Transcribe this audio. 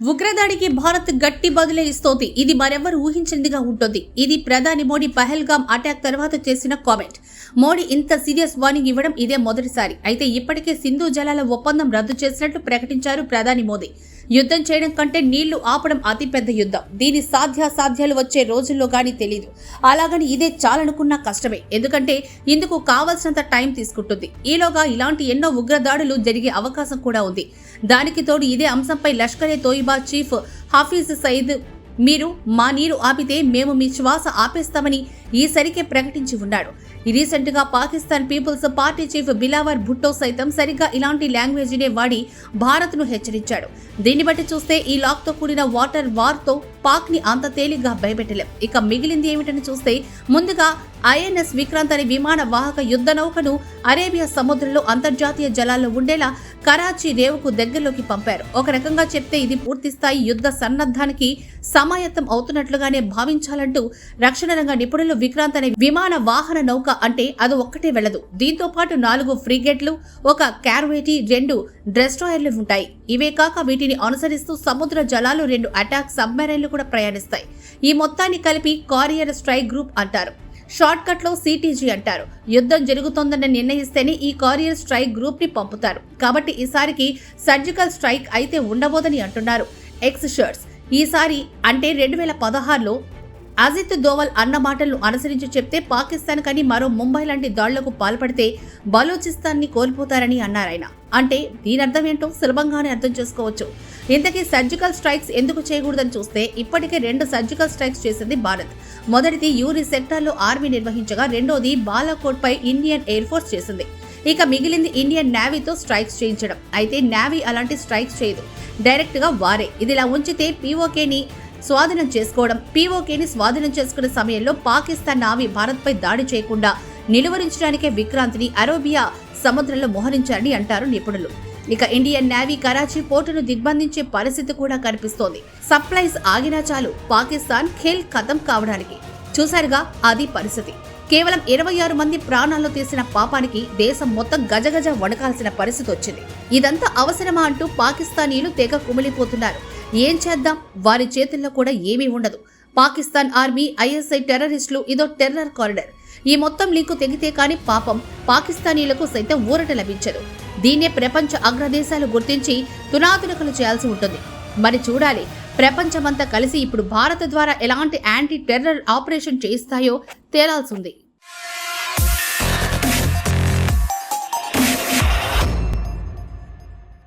ఉగ్రదాడికి భారత్ గట్టి బదులే ఇస్తోంది. ఇది మరెవ్వరు ఊహించినదిగా ఉంటుంది. ఇది ప్రధాని మోడీ పహల్గామ్ అటాక్ తర్వాత చేసిన కామెంట్. మోడీ ఇంత సీరియస్ వార్నింగ్ ఇవ్వడం ఇదే మొదటిసారి. అయితే ఇప్పటికే సింధు జలాల ఒప్పందం రద్దు చేసినట్లు ప్రకటించారు ప్రధాని మోదీ. యుద్ధం చేయడం కంటే నీళ్లు ఆపడం అతిపెద్ద యుద్ధం. దీని సాధ్యాసాధ్యాలు వచ్చే రోజుల్లో గానీ తెలీదు. అలాగని ఇదే చాలనుకున్నా కష్టమే. ఎందుకంటే ఇందుకు కావాల్సినంత టైం తీసుకుంటుంది. ఈలోగా ఇలాంటి ఎన్నో ఉగ్రదాడులు జరిగే అవకాశం కూడా ఉంది. దానికి తోడు ఇదే అంశంపై లష్కరే తోయిబా చీఫ్ హఫీజ్ సయీద్ మీరు మా నీరు ఆపితే మేము మీ శ్వాస ఆపేస్తామని ఈసరికే ప్రకటించి ఉన్నాడు. రీసెంట్ గా Pakistan Peoples Party chief Bilawal Bhutto సైతం సరిగ్గా ఇలాంటి లాంగ్వేజ్నే వాడి భారత్ ను హెచ్చరించాడు. దీన్ని బట్టి చూస్తే ఈ లాక్ తో కూడిన వాటర్ వార్ తో పాక్ ని అంత తేలిగ్గా భయపెట్టలేం. ఇక మిగిలింది ఏమిటని చూస్తే ముందుగా ఐఎన్ఎస్ విక్రాంత్ అనే విమాన వాహక యుద్ధ నౌకను అరేబియా సముద్రంలో అంతర్జాతీయ జలాల్లో ఉండేలా కరాచీ రేవుకు దగ్గరలోకి పంపారు. ఒక రకంగా చెప్తే ఇది పూర్తిస్థాయి యుద్ధ సన్నద్ధానికి సమాయత్తం అవుతున్నట్లుగానే భావించాలంటూ రక్షణ రంగ నిపుణులు విక్రాంత్ అనే విమాన వాహన నౌక అంటే అది ఒక్కటే వెళ్లదు. దీంతో పాటు 4 ఫ్రిగేట్లు, ఒక కార్వేటీ, 2 డెస్ట్రాయర్లు ఉంటాయి. ఇవే కాక వీటిని అనుసరిస్తూ సముద్ర జలాలు 2 అటాక్ సబ్మెరైన్లు కూడా ప్రయాణిస్తాయి. ఈ మొత్తాన్ని కలిపి కారియర్ స్ట్రైక్ గ్రూప్ అంటారు. షార్ట్ కట్ లో సిటీజీ అంటారు. యుద్ధం జరుగుతోందని నిర్ణయిస్తేనే ఈ కారియర్ స్ట్రైక్ గ్రూప్ ని పంపుతారు. కాబట్టి ఈసారికి సర్జికల్ స్ట్రైక్ అయితే ఉండబోదని అంటున్నారు ఎక్స్పర్ట్స్. ఈసారి అంటే 2016లో అజిత్ దోవల్ అన్న మాటలను అనుసరించి చెప్తే పాకిస్తాన్ కని మరో ముంబై లాంటి దాడులకు పాల్పడితే బలూచిస్తాన్ ని కోల్పోతారని అన్నారాయన. అంటే దీని అర్థం ఏంటో సులభంగానే అర్థం చేసుకోవచ్చు. ఇంతకీ సర్జికల్ స్ట్రైక్స్ ఎందుకు చేయకూడదని చూస్తే ఇప్పటికే 2 సర్జికల్ స్ట్రైక్స్ చేసింది భారత్. మొదటిది యూరి సెక్టార్లో ఆర్మీ నిర్వహించగా, రెండోది బాలాకోట్ పై ఇండియన్ ఎయిర్ ఫోర్స్ చేసింది. ఇక మిగిలింది ఇండియన్ నేవీతో స్ట్రైక్స్ చేయించడం. అయితే నేవీ అలాంటి స్ట్రైక్స్ చేయదు, డైరెక్ట్ గా వారే. ఇదిలా ఉంచితే పీఓకేని స్వాధీనం చేసుకునే సమయంలో పాకిస్తాన్ నావీ భారత్ పై దాడి చేయకుండా నిలువరించడానికే విక్రాంతిని అరేబియా సముద్రంలో మోహరించారని అంటారు నిపుణులు. ఇక ఇండియన్ నేవీ కరాచీ పోర్టును దిగ్బంధించే పరిస్థితి కూడా కనిపిస్తోంది. సప్లైస్ ఆగినా చాలు పాకిస్తాన్ ఖేల్ ఖతం కావడానికి. చూశారుగా అది పరిస్థితి. కేవలం 26 మంది ప్రాణాల్లో తీసిన పాపానికి దేశం మొత్తం గజగజ వణకాల్సిన పరిస్థితి వచ్చింది. ఇదంతా అవసరమా అంటూ పాకిస్తానీలు తెగ కుమిలిపోతున్నారు. ఏం చేద్దాం, వారి చేతుల్లో కూడా ఏమీ ఉండదు. పాకిస్తాన్ ఆర్మీ, ఐఎస్ఐ టెర్రరిస్టులు ఇదో టెర్రర్ కారిడర్. ఈ మొత్తం లింకు తెగితే కానీ పాపం పాకిస్తానీలకు సైతం ఊరట లభించదు. దీన్నే ప్రపంచ అగ్రదేశాలు గుర్తించి తునాతునకలు చేయాల్సి ఉంటుంది. మరి చూడాలి, ప్రపంచమంతా కలిసి ఇప్పుడు భారత్ ద్వారా ఎలాంటి యాంటీ టెర్రర్ ఆపరేషన్ చేయిస్తాయో తేలాల్సింది.